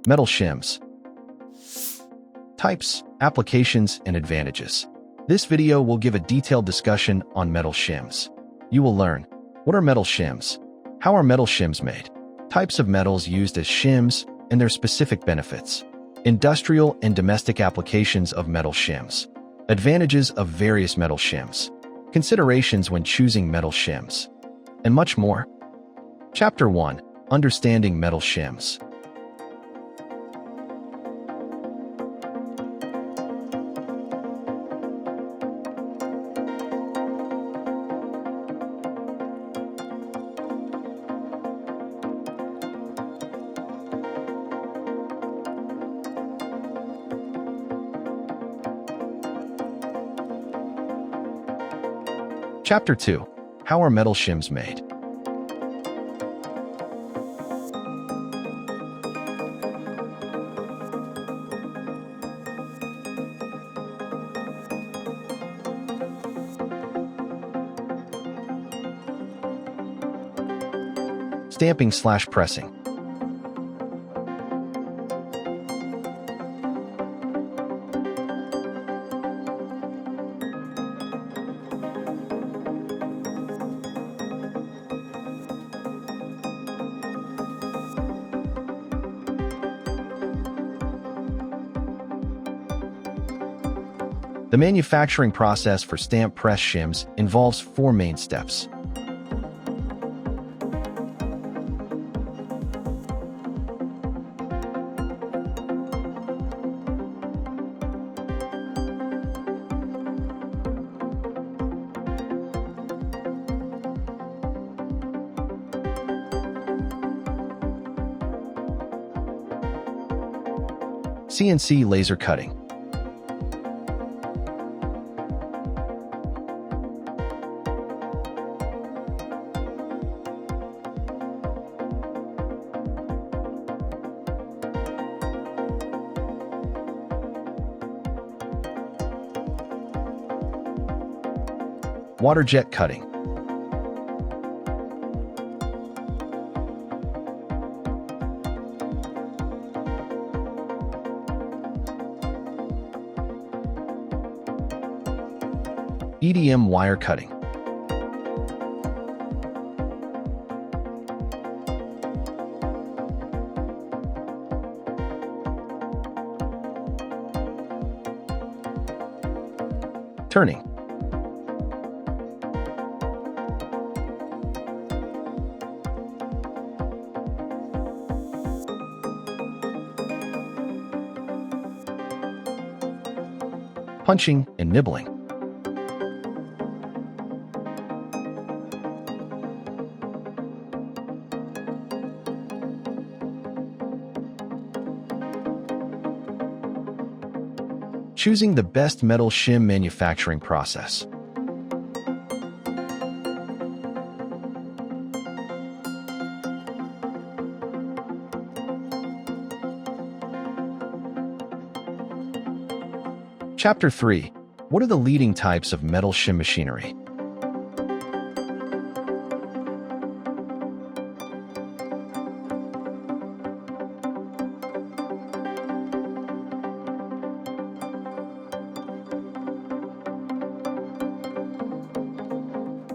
Metal shims. Types, applications, and advantages. This video will give a detailed discussion on metal shims. You will learn: what are metal shims? How are metal shims made? Types of metals used as shims and their specific benefits. Industrial and domestic applications of metal shims. Advantages of various metal shims. Considerations when choosing metal shims. And much more. Chapter 1. Understanding metal shims. Chapter 2. How are metal shims made? Stamping/pressing. The manufacturing process for stamp press shims involves 4 main steps. CNC laser cutting. Water jet cutting. EDM wire cutting. Turning. Punching and nibbling. Choosing the best metal shim manufacturing process. Chapter 3. What are the leading types of metal shim machinery?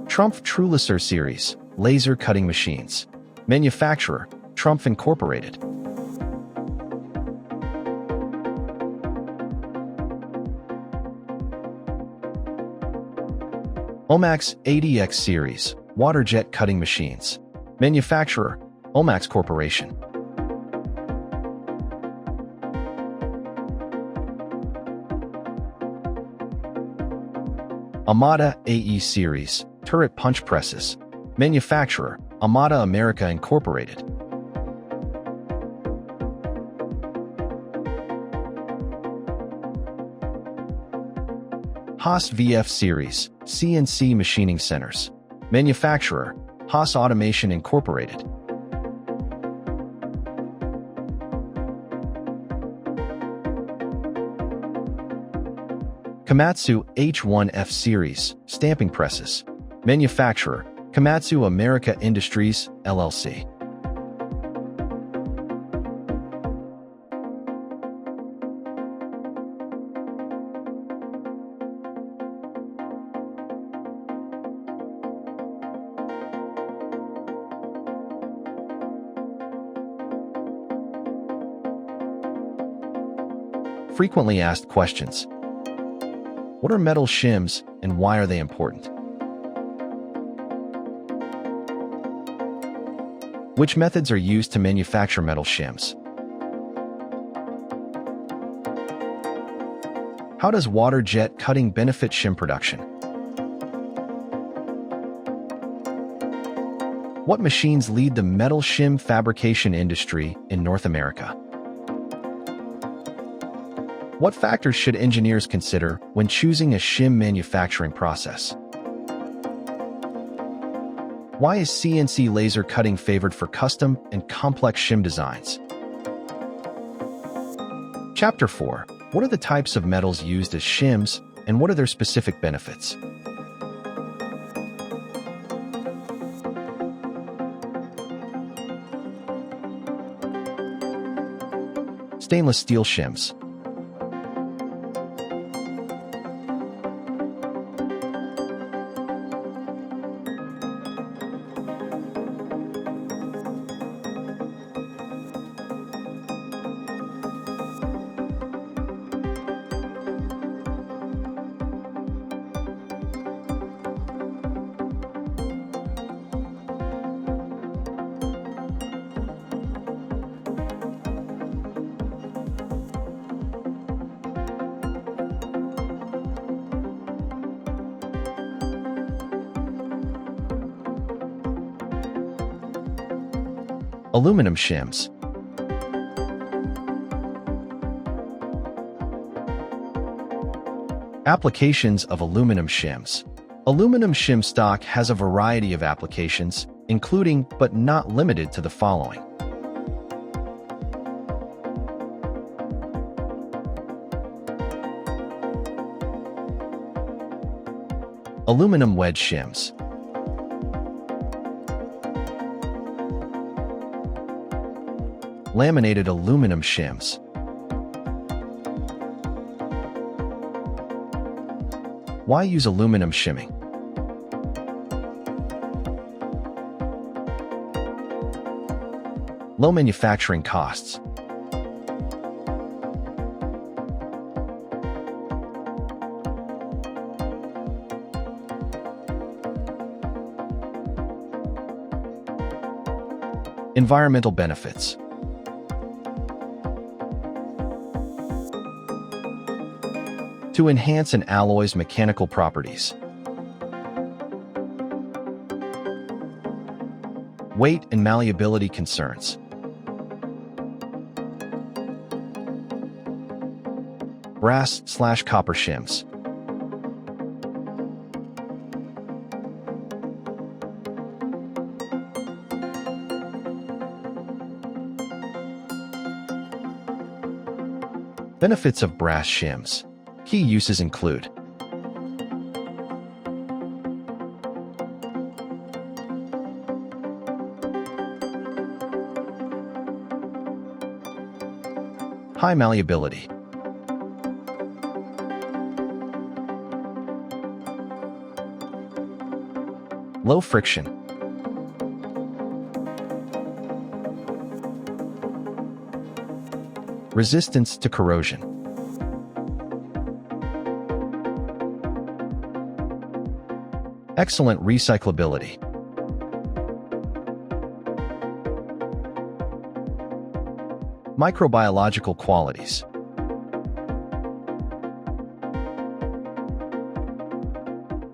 Trumpf Trulisser Series, laser cutting machines. Manufacturer, Trumpf Incorporated. Omax ADX Series, water jet cutting machines. Manufacturer, Omax Corporation. Amada AE Series, turret punch presses. Manufacturer, Amada America Incorporated. Haas VF Series, CNC machining centers. Manufacturer, Haas Automation Incorporated. Komatsu H1F Series, stamping presses. Manufacturer, Komatsu America Industries, LLC. Frequently asked questions. What are metal shims and why are they important? Which methods are used to manufacture metal shims? How does water jet cutting benefit shim production? What machines lead the metal shim fabrication industry in North America? What factors should engineers consider when choosing a shim manufacturing process? Why is CNC laser cutting favored for custom and complex shim designs? Chapter 4. What are the types of metals used as shims, and what are their specific benefits? Stainless steel shims. Aluminum shims. Applications of aluminum shims. Aluminum shim stock has a variety of applications, including but not limited to the following. Aluminum wedge shims. Laminated aluminum shims. Why use aluminum shimming? Low manufacturing costs. Environmental benefits. To enhance an alloy's mechanical properties. Weight and malleability concerns. Brass/copper shims. Benefits of brass shims. Key uses include high malleability, low friction, resistance to corrosion, excellent recyclability. Microbiological qualities.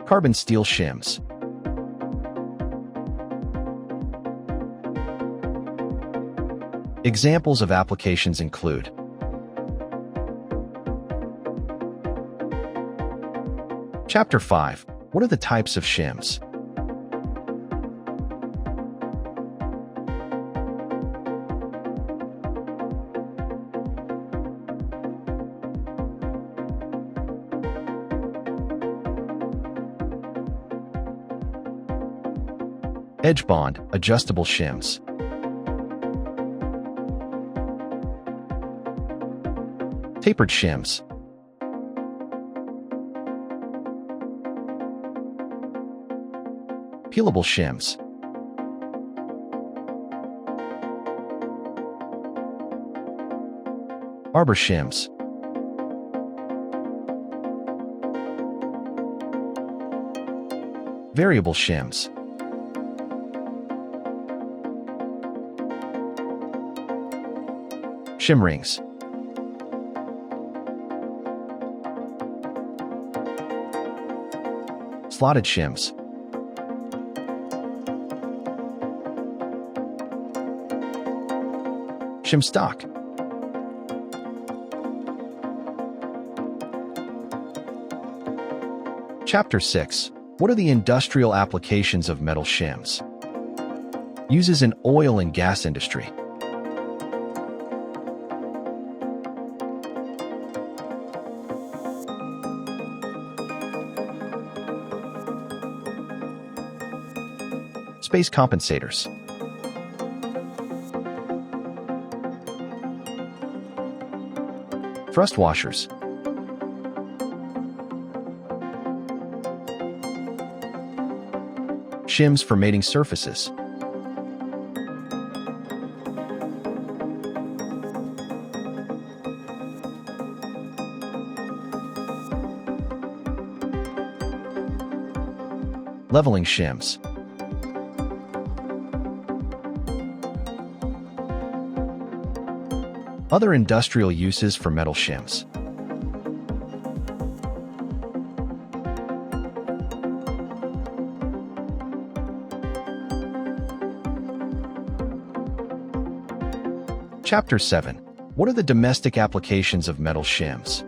Carbon steel shims. Examples of applications include Chapter 5. What are the types of shims? Edge bond, adjustable shims. Tapered shims. Peelable shims. Arbor shims. Variable shims. Shim rings. Slotted shims. Shim stock. Chapter 6. What are the industrial applications of metal shims? Uses in oil and gas industry. Space compensators. Thrust washers. Shims for mating surfaces. Leveling shims. Other industrial uses for metal shims. Chapter 7. What are the domestic applications of metal shims?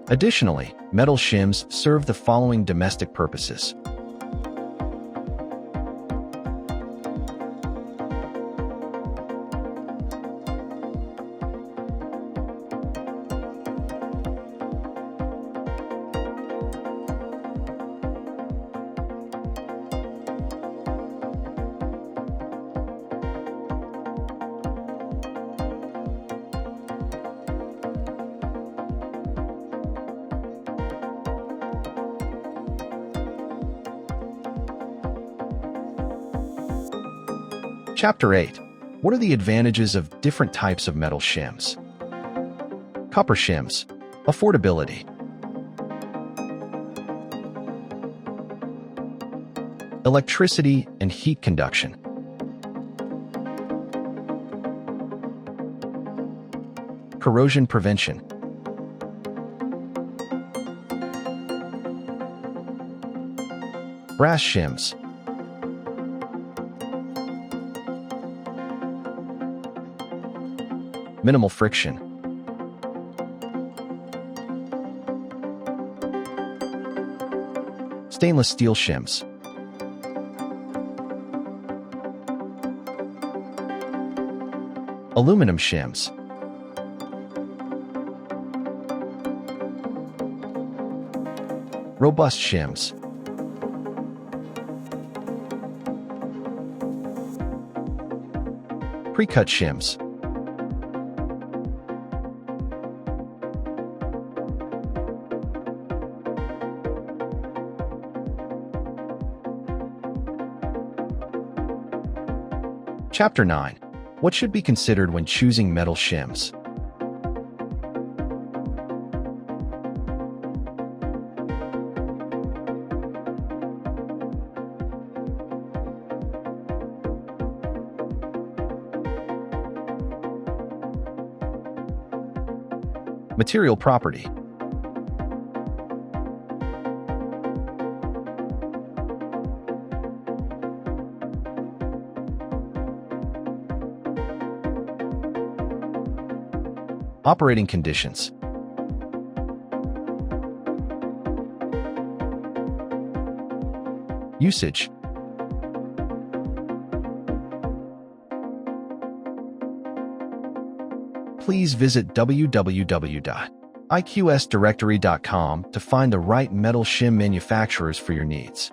Additionally, metal shims serve the following domestic purposes. Chapter 8. What are the advantages of different types of metal shims? Copper shims. Affordability. Electricity and heat conduction. Corrosion prevention. Brass shims. Minimal friction. Stainless steel shims. Aluminum shims. Robust shims. Pre-cut shims. Chapter 9. What should be considered when choosing metal shims? Material property. Operating conditions. Usage. Please visit www.iqsdirectory.com to find the right metal shim manufacturers for your needs.